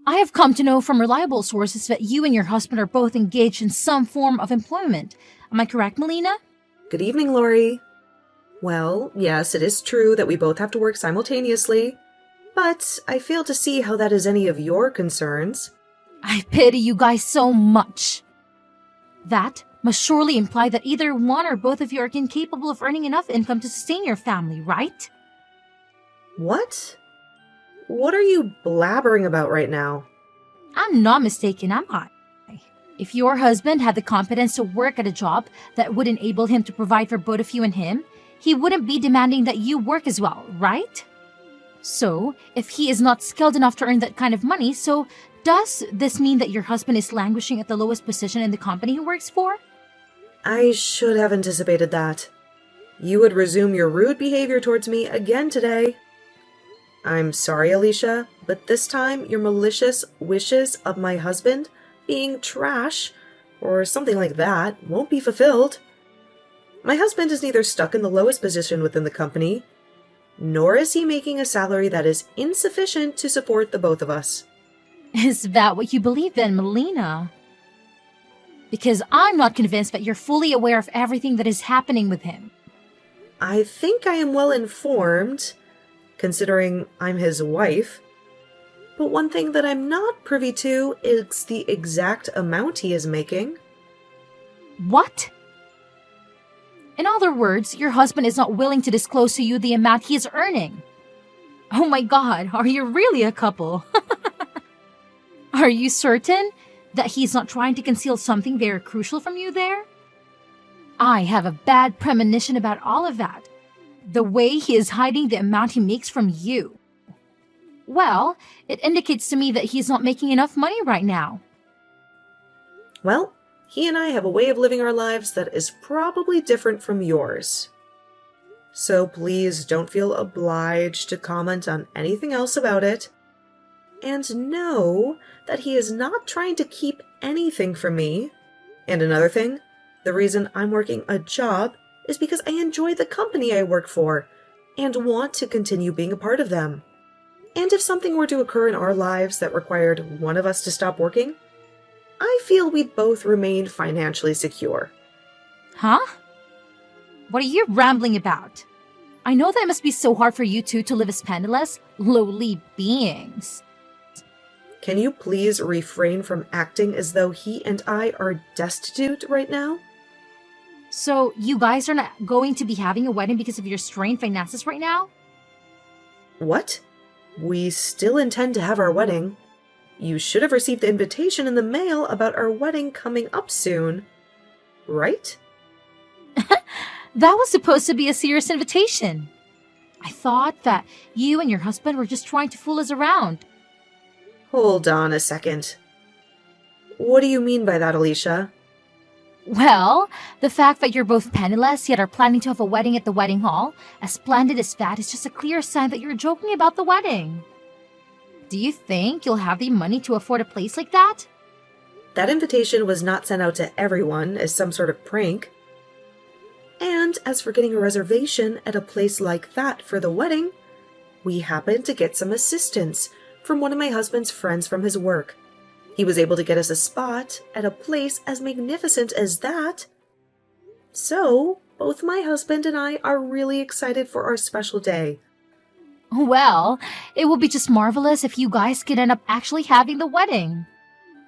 I have come to know from reliable sources that you and your husband are both engaged in some form of employment. Am I correct, Melina? Good evening, Lori. Well, yes, it is true that we both have to work simultaneously, but I fail to see how that is any of your concerns. I pity you guys so much. That must surely imply that either one or both of you are incapable of earning enough income to sustain your family, right? What? What are you blabbering about right now? I'm not mistaken, am I? If your husband had the competence to work at a job that would enable him to provide for both of you and him, he wouldn't be demanding that you work as well, right? So, if he is not skilled enough to earn that kind of money, so does this mean that your husband is languishing at the lowest position in the company he works for? I should have anticipated that. You would resume your rude behavior towards me again today. I'm sorry, Alicia, but this time your malicious wishes of my husband being trash, or something like that, won't be fulfilled. My husband is neither stuck in the lowest position within the company, nor is he making a salary that is insufficient to support the both of us. Is that what you believe then, Melina? Because I'm not convinced that you're fully aware of everything that is happening with him. I think I am well informed, considering I'm his wife. But one thing that I'm not privy to is the exact amount he is making. What? In other words, your husband is not willing to disclose to you the amount he is earning. Oh my god, are you really a couple? Are you certain that he's not trying to conceal something very crucial from you there? I have a bad premonition about all of that. The way he is hiding the amount he makes from you. Well, it indicates to me that he's not making enough money right now. Well, he and I have a way of living our lives that is probably different from yours. So please don't feel obliged to comment on anything else about it. And know that he is not trying to keep anything from me. And another thing, the reason I'm working a job is because I enjoy the company I work for and want to continue being a part of them. And if something were to occur in our lives that required one of us to stop working, I feel we'd both remain financially secure. Huh? What are you rambling about? I know that must be so hard for you two to live as penniless, lowly beings. Can you please refrain from acting as though he and I are destitute right now? So, you guys are not going to be having a wedding because of your strained finances right now? What? We still intend to have our wedding. You should have received the invitation in the mail about our wedding coming up soon. Right? That was supposed to be a serious invitation. I thought that you and your husband were just trying to fool us around. Hold on a second. What do you mean by that, Alicia? Well, the fact that you're both penniless yet are planning to have a wedding at the wedding hall, as splendid as that, is just a clear sign that you're joking about the wedding. Do you think you'll have the money to afford a place like that? That invitation was not sent out to everyone as some sort of prank. And as for getting a reservation at a place like that for the wedding, we happened to get some assistance from one of my husband's friends from his work. He was able to get us a spot at a place as magnificent as that. So, both my husband and I are really excited for our special day. Well, it would be just marvelous if you guys could end up actually having the wedding.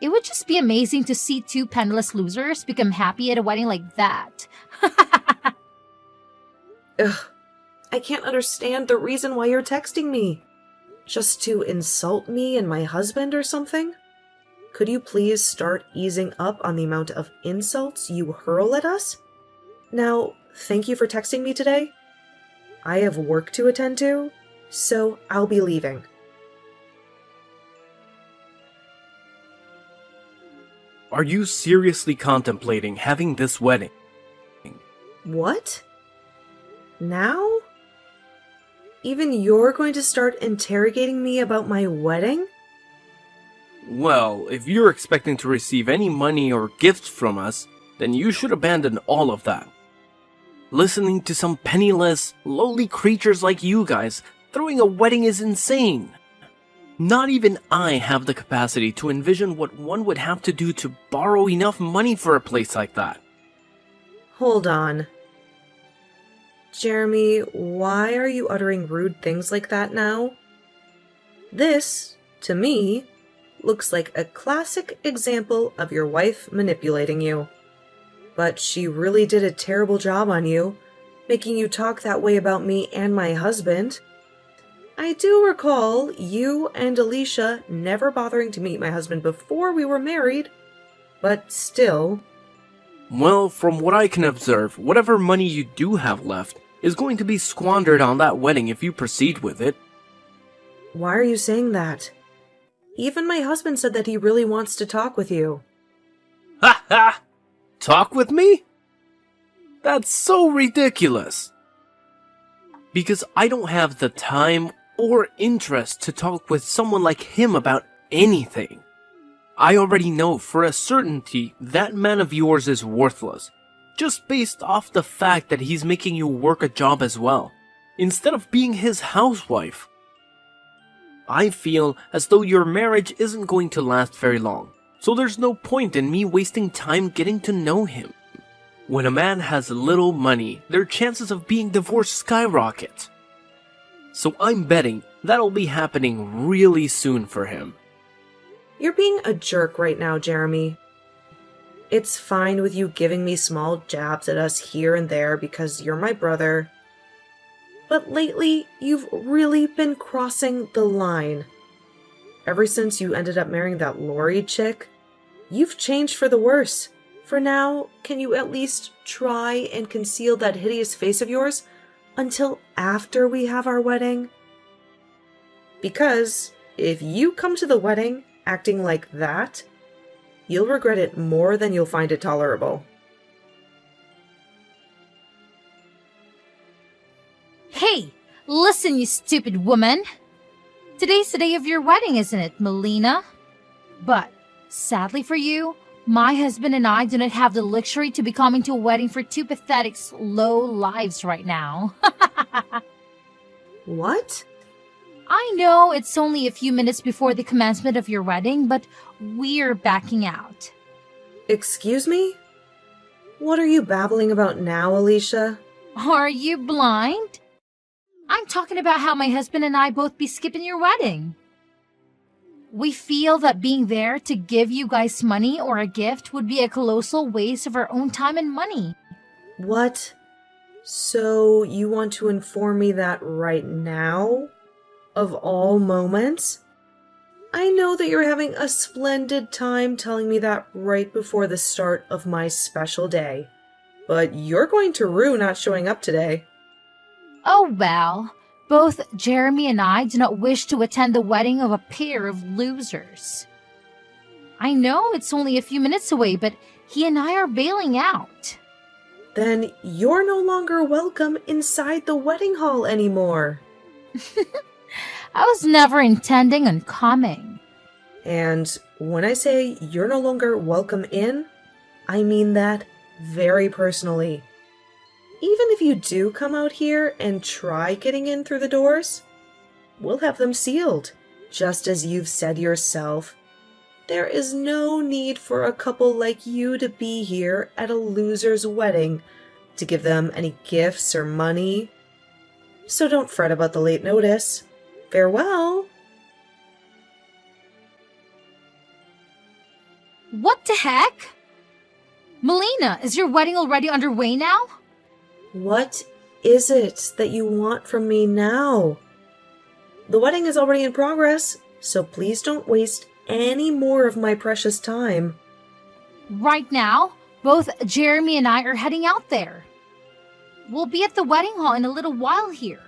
It would just be amazing to see two penniless losers become happy at a wedding like that. Ugh, I can't understand the reason why you're texting me. Just to insult me and my husband or something? Could you please start easing up on the amount of insults you hurl at us? Now, thank you for texting me today. I have work to attend to, so I'll be leaving. Are you seriously contemplating having this wedding? What? Now? Even you're going to start interrogating me about my wedding? Well, if you're expecting to receive any money or gifts from us, then you should abandon all of that. Listening to some penniless, lowly creatures like you guys throwing a wedding is insane. Not even I have the capacity to envision what one would have to do to borrow enough money for a place like that. Hold on. Jeremy, why are you uttering rude things like that now? This, to me, looks like a classic example of your wife manipulating you. But she really did a terrible job on you, making you talk that way about me and my husband. I do recall you and Alicia never bothering to meet my husband before we were married, but still. Well, from what I can observe, whatever money you do have left is going to be squandered on that wedding if you proceed with it. Why are you saying that? Even my husband said that he really wants to talk with you. Ha ha! Talk with me? That's so ridiculous. Because I don't have the time or interest to talk with someone like him about anything. I already know for a certainty that man of yours is worthless, just based off the fact that he's making you work a job as well, instead of being his housewife. I feel as though your marriage isn't going to last very long, so there's no point in me wasting time getting to know him. When a man has little money, their chances of being divorced skyrocket. So I'm betting that'll be happening really soon for him. You're being a jerk right now, Jeremy. It's fine with you giving me small jabs at us here and there because you're my brother. But lately, you've really been crossing the line. Ever since you ended up marrying that Lori chick, you've changed for the worse. For now, can you at least try and conceal that hideous face of yours until after we have our wedding? Because if you come to the wedding acting like that, you'll regret it more than you'll find it tolerable. Hey, listen, you stupid woman. Today's the day of your wedding, isn't it, Melina? But, sadly for you, my husband and I do not have the luxury to be coming to a wedding for two pathetic, slow lives right now. What? I know it's only a few minutes before the commencement of your wedding, but we're backing out. Excuse me? What are you babbling about now, Alicia? Are you blind? I'm talking about how my husband and I both be skipping your wedding. We feel that being there to give you guys money or a gift would be a colossal waste of our own time and money. What? So you want to inform me that right now? Of all moments? I know that you're having a splendid time telling me that right before the start of my special day. But you're going to rue not showing up today. Oh well, both Jeremy and I do not wish to attend the wedding of a pair of losers. I know it's only a few minutes away, but he and I are bailing out. Then you're no longer welcome inside the wedding hall anymore. I was never intending on coming. And when I say you're no longer welcome in, I mean that very personally. Even if you do come out here and try getting in through the doors, we'll have them sealed, just as you've said yourself. There is no need for a couple like you to be here at a loser's wedding to give them any gifts or money. So don't fret about the late notice. Farewell. What the heck? Melina, is your wedding already underway now? What is it that you want from me now? The wedding is already in progress, so please don't waste any more of my precious time. Right now, both Jeremy and I are heading out there. We'll be at the wedding hall in a little while here.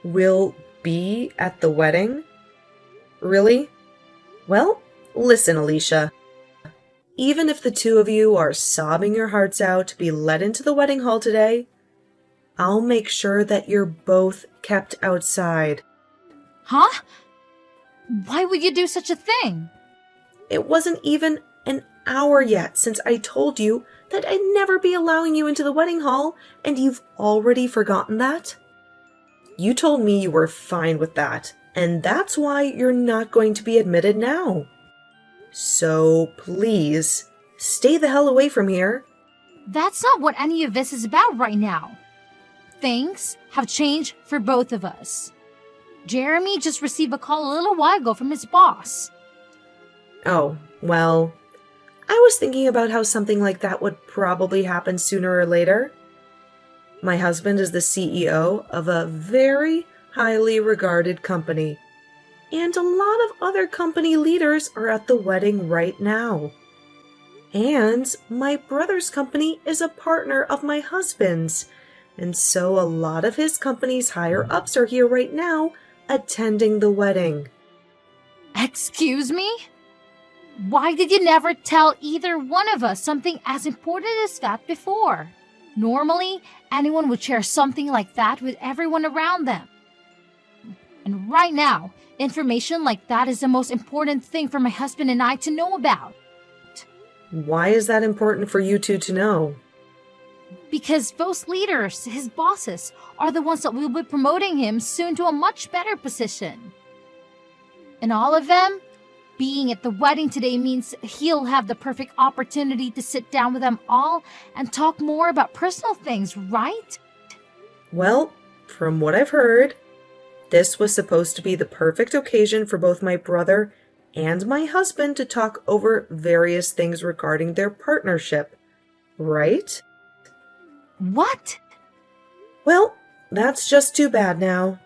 Will be at the wedding? Really? Well, listen, Alicia. Even if the two of you are sobbing your hearts out to be let into the wedding hall today, I'll make sure that you're both kept outside. Huh? Why would you do such a thing? It wasn't even an hour yet since I told you that I'd never be allowing you into the wedding hall, and you've already forgotten that? You told me you were fine with that, and that's why you're not going to be admitted now. So please, stay the hell away from here. That's not what any of this is about right now. Things have changed for both of us. Jeremy just received a call a little while ago from his boss. Oh, well, I was thinking about how something like that would probably happen sooner or later. My husband is the CEO of a very highly regarded company, and a lot of other company leaders are at the wedding right now. And my brother's company is a partner of my husband's, and so a lot of his company's higher-ups are here right now attending the wedding. Excuse me? Why did you never tell either one of us something as important as that before? Normally, anyone would share something like that with everyone around them. And right now, information like that is the most important thing for my husband and I to know about. Why is that important for you two to know? Because those leaders, his bosses, are the ones that will be promoting him soon to a much better position. And all of them, being at the wedding today means he'll have the perfect opportunity to sit down with them all and talk more about personal things, right? Well, from what I've heard, this was supposed to be the perfect occasion for both my brother and my husband to talk over various things regarding their partnership, right? What? Well, that's just too bad now.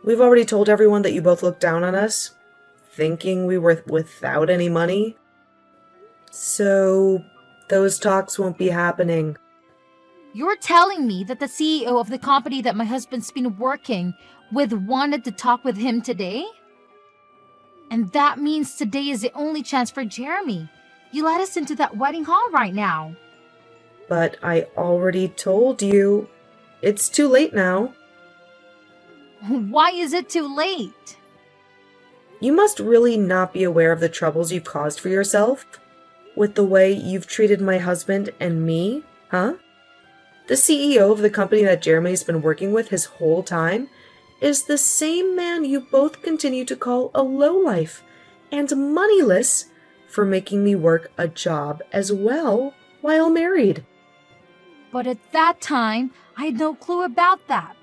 We've already told everyone that you both looked down on us, thinking we were without any money. So, those talks won't be happening. You're telling me that the CEO of the company that my husband's been working with wanted to talk with him today? And that means today is the only chance for Jeremy. You let us into that wedding hall right now. But I already told you. It's too late now. Why is it too late? You must really not be aware of the troubles you've caused for yourself with the way you've treated my husband and me, huh? The CEO of the company that Jeremy's been working with his whole time is the same man you both continue to call a lowlife and moneyless for making me work a job as well while married. But at that time, I had no clue about that.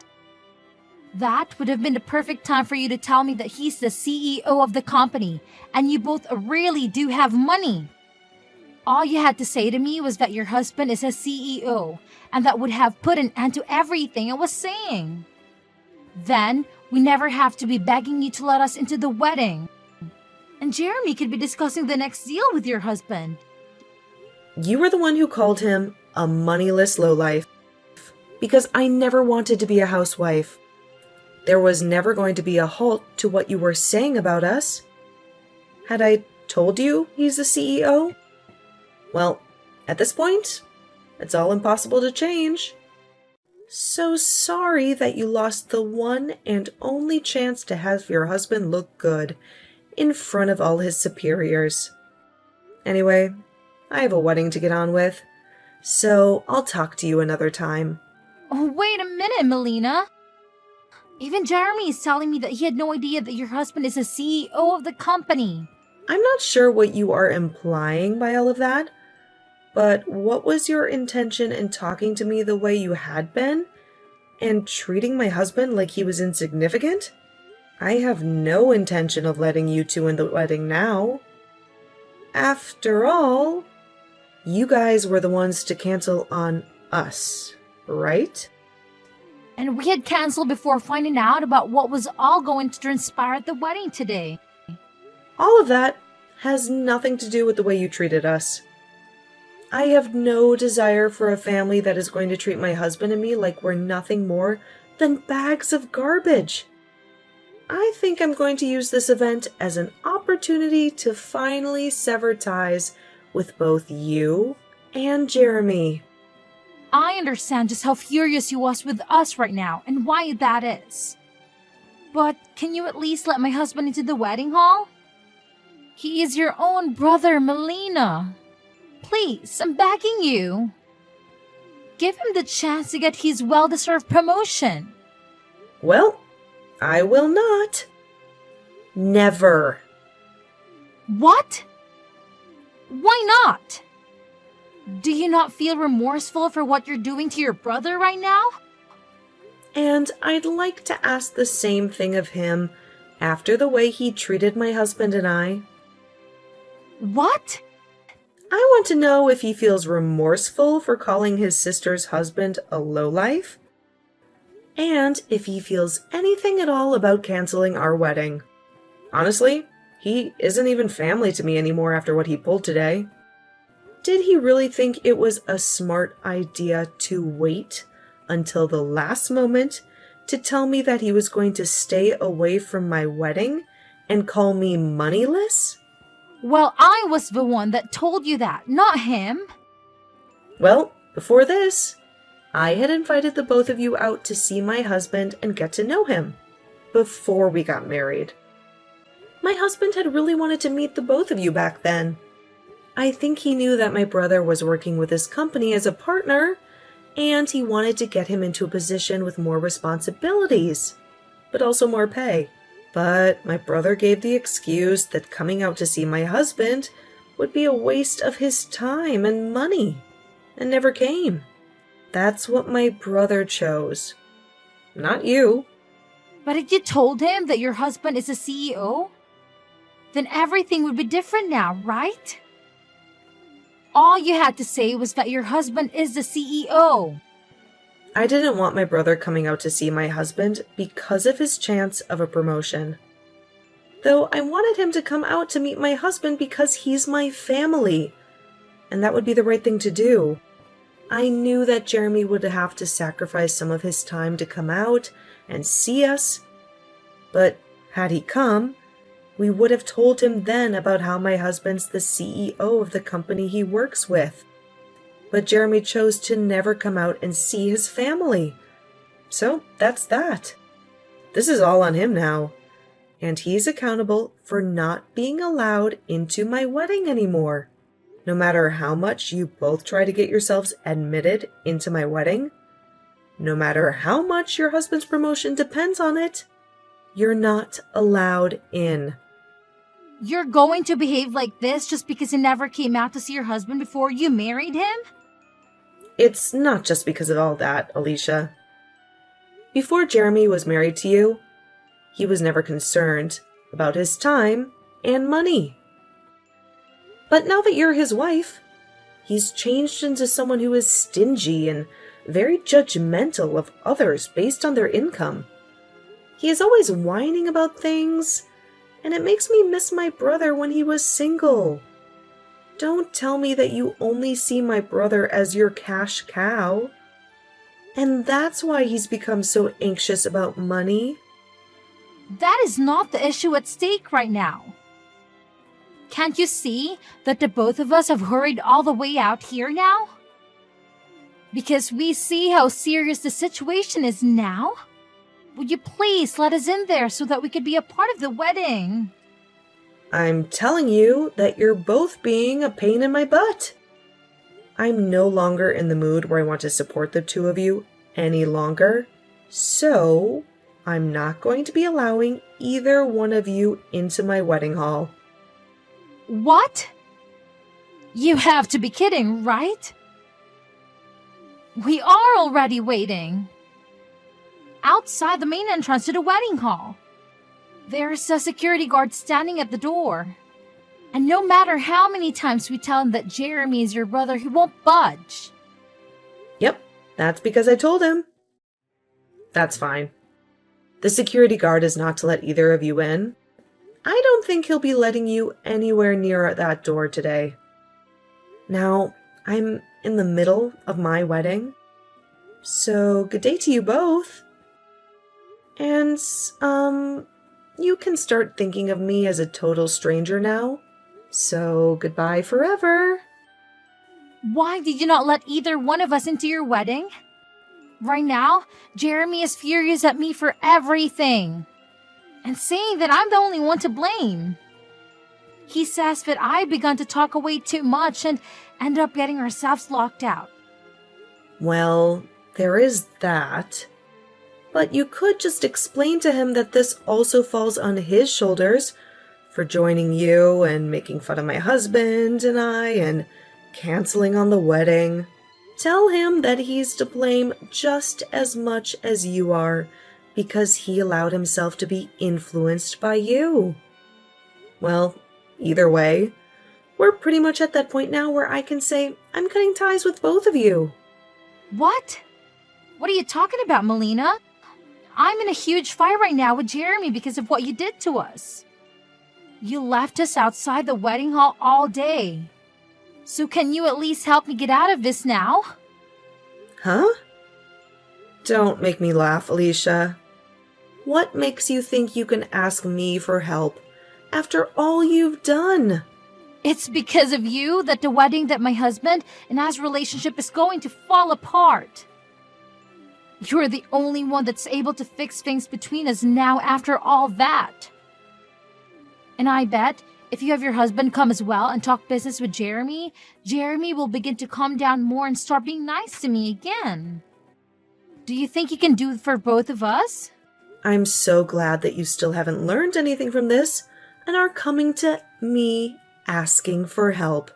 That would have been the perfect time for you to tell me that he's the CEO of the company and you both really do have money. All you had to say to me was that your husband is a CEO and that would have put an end to everything I was saying. Then we never have to be begging you to let us into the wedding. And Jeremy could be discussing the next deal with your husband. You were the one who called him a moneyless lowlife because I never wanted to be a housewife. There was never going to be a halt to what you were saying about us. Had I told you he's the CEO? Well, at this point, it's all impossible to change. So sorry that you lost the one and only chance to have your husband look good in front of all his superiors. Anyway, I have a wedding to get on with, so I'll talk to you another time. Oh, wait a minute, Melina. Even Jeremy is telling me that he had no idea that your husband is the CEO of the company. I'm not sure what you are implying by all of that, but what was your intention in talking to me the way you had been and treating my husband like he was insignificant? I have no intention of letting you two in the wedding now. After all, you guys were the ones to cancel on us, right? And we had canceled before finding out about what was all going to transpire at the wedding today. All of that has nothing to do with the way you treated us. I have no desire for a family that is going to treat my husband and me like we're nothing more than bags of garbage. I think I'm going to use this event as an opportunity to finally sever ties with both you and Jeremy. I understand just how furious he was with us right now and why that is. But can you at least let my husband into the wedding hall? He is your own brother, Melina. Please, I'm begging you. Give him the chance to get his well-deserved promotion. Well, I will not. Never. What? Why not? Do you not feel remorseful for what you're doing to your brother right now? And I'd like to ask the same thing of him after the way he treated my husband and I. What? I want to know if he feels remorseful for calling his sister's husband a lowlife, and if he feels anything at all about canceling our wedding. Honestly, he isn't even family to me anymore after what he pulled today. Did he really think it was a smart idea to wait until the last moment to tell me that he was going to stay away from my wedding and call me moneyless? Well, I was the one that told you that, not him. Well, before this, I had invited the both of you out to see my husband and get to know him before we got married. My husband had really wanted to meet the both of you back then. I think he knew that my brother was working with his company as a partner, and he wanted to get him into a position with more responsibilities, but also more pay. But my brother gave the excuse that coming out to see my husband would be a waste of his time and money, and never came. That's what my brother chose. Not you. But if you told him that your husband is a CEO, then everything would be different now, right? All you had to say was that your husband is the CEO. I didn't want my brother coming out to see my husband because of his chance of a promotion. Though I wanted him to come out to meet my husband because he's my family, and that would be the right thing to do. I knew that Jeremy would have to sacrifice some of his time to come out and see us, but had he come, we would have told him then about how my husband's the CEO of the company he works with. But Jeremy chose to never come out and see his family. So that's that. This is all on him now. And he's accountable for not being allowed into my wedding anymore. No matter how much you both try to get yourselves admitted into my wedding, no matter how much your husband's promotion depends on it, you're not allowed in. You're going to behave like this just because you never came out to see your husband before you married him? It's not just because of all that, Alicia. Before Jeremy was married to you, he was never concerned about his time and money. But now that you're his wife, he's changed into someone who is stingy and very judgmental of others based on their income. He is always whining about things, and it makes me miss my brother when he was single. Don't tell me that you only see my brother as your cash cow. And that's why he's become so anxious about money. That is not the issue at stake right now. Can't you see that the both of us have hurried all the way out here now? Because we see how serious the situation is now? Would you please let us in there so that we could be a part of the wedding? I'm telling you that you're both being a pain in my butt. I'm no longer in the mood where I want to support the two of you any longer, so I'm not going to be allowing either one of you into my wedding hall. What? You have to be kidding, right? We are already waiting. Outside the main entrance to the wedding hall. There's a security guard standing at the door. And no matter how many times we tell him that Jeremy is your brother, he won't budge. Yep, that's because I told him. That's fine. The security guard is not to let either of you in. I don't think he'll be letting you anywhere near that door today. Now, I'm in the middle of my wedding, so good day to you both. And, you can start thinking of me as a total stranger now. So, goodbye forever. Why did you not let either one of us into your wedding? Right now, Jeremy is furious at me for everything. And saying that I'm the only one to blame. He says that I begun to talk away too much and ended up getting ourselves locked out. Well, there is that. But you could just explain to him that this also falls on his shoulders for joining you and making fun of my husband and I and canceling on the wedding. Tell him that he's to blame just as much as you are because he allowed himself to be influenced by you. Well, either way, we're pretty much at that point now where I can say I'm cutting ties with both of you. What? What are you talking about, Melina? I'm in a huge fight right now with Jeremy because of what you did to us. You left us outside the wedding hall all day. So can you at least help me get out of this now? Huh? Don't make me laugh, Alicia. What makes you think you can ask me for help after all you've done? It's because of you that the wedding that my husband and I's relationship is going to fall apart. You're the only one that's able to fix things between us now after all that. And I bet if you have your husband come as well and talk business with Jeremy, Jeremy will begin to calm down more and start being nice to me again. Do you think you can do it for both of us? I'm so glad that you still haven't learned anything from this and are coming to me asking for help.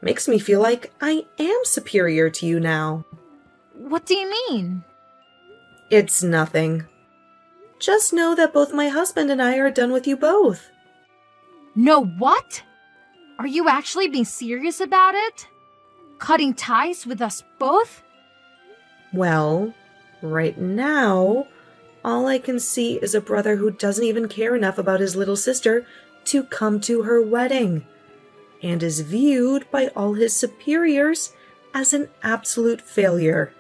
Makes me feel like I am superior to you now. What do you mean? It's nothing. Just know that both my husband and I are done with you both. No, what? Are you actually being serious about it? Cutting ties with us both? Well, right now, all I can see is a brother who doesn't even care enough about his little sister to come to her wedding, and is viewed by all his superiors as an absolute failure.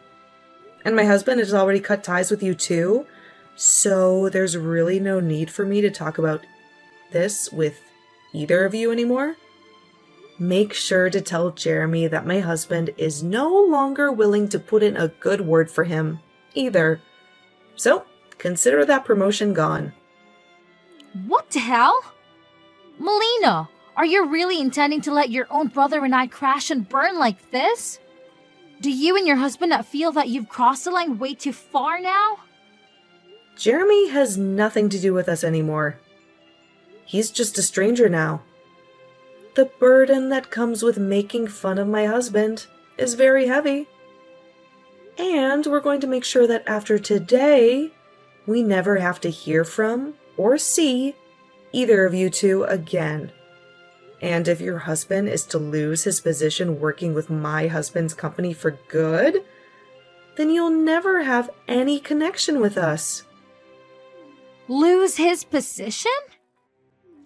And my husband has already cut ties with you too, so there's really no need for me to talk about this with either of you anymore. Make sure to tell Jeremy that my husband is no longer willing to put in a good word for him either. So, consider that promotion gone. What the hell? Melina, are you really intending to let your own brother and I crash and burn like this? Do you and your husband not feel that you've crossed the line way too far now? Jeremy has nothing to do with us anymore. He's just a stranger now. The burden that comes with making fun of my husband is very heavy. And we're going to make sure that after today, we never have to hear from or see either of you two again. And if your husband is to lose his position working with my husband's company for good, then you'll never have any connection with us. Lose his position?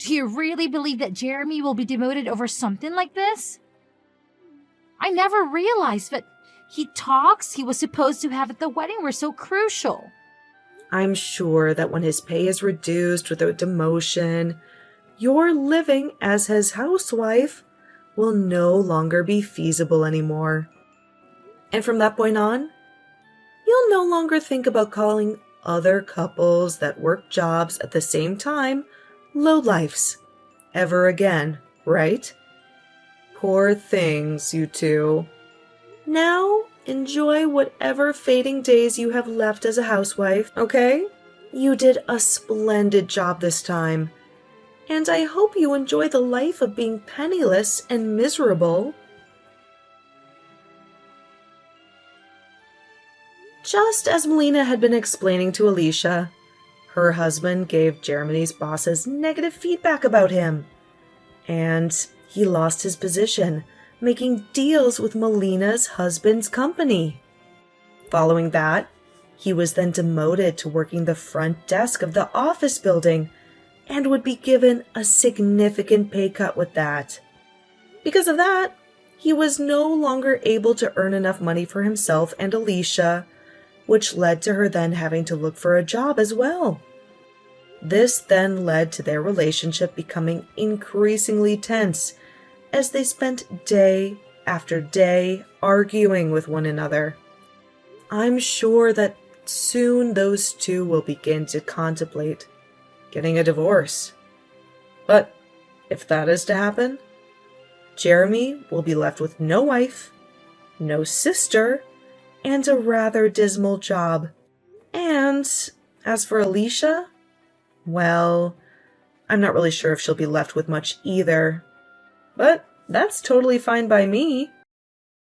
Do you really believe that Jeremy will be demoted over something like this? I never realized that talks he was supposed to have at the wedding were so crucial. I'm sure that when his pay is reduced with a demotion, your living as his housewife will no longer be feasible anymore. And from that point on, you'll no longer think about calling other couples that work jobs at the same time lowlifes ever again, right? Poor things, you two. Now, enjoy whatever fading days you have left as a housewife, okay? You did a splendid job this time. And I hope you enjoy the life of being penniless and miserable. Just as Melina had been explaining to Alicia, her husband gave Jeremy's bosses negative feedback about him, and he lost his position, making deals with Melina's husband's company. Following that, he was then demoted to working the front desk of the office building and would be given a significant pay cut with that. Because of that, he was no longer able to earn enough money for himself and Alicia, which led to her then having to look for a job as well. This then led to their relationship becoming increasingly tense as they spent day after day arguing with one another. I'm sure that soon those two will begin to contemplate getting a divorce. But if that is to happen, Jeremy will be left with no wife, no sister, and a rather dismal job. And as for Alicia, well, I'm not really sure if she'll be left with much either. But that's totally fine by me.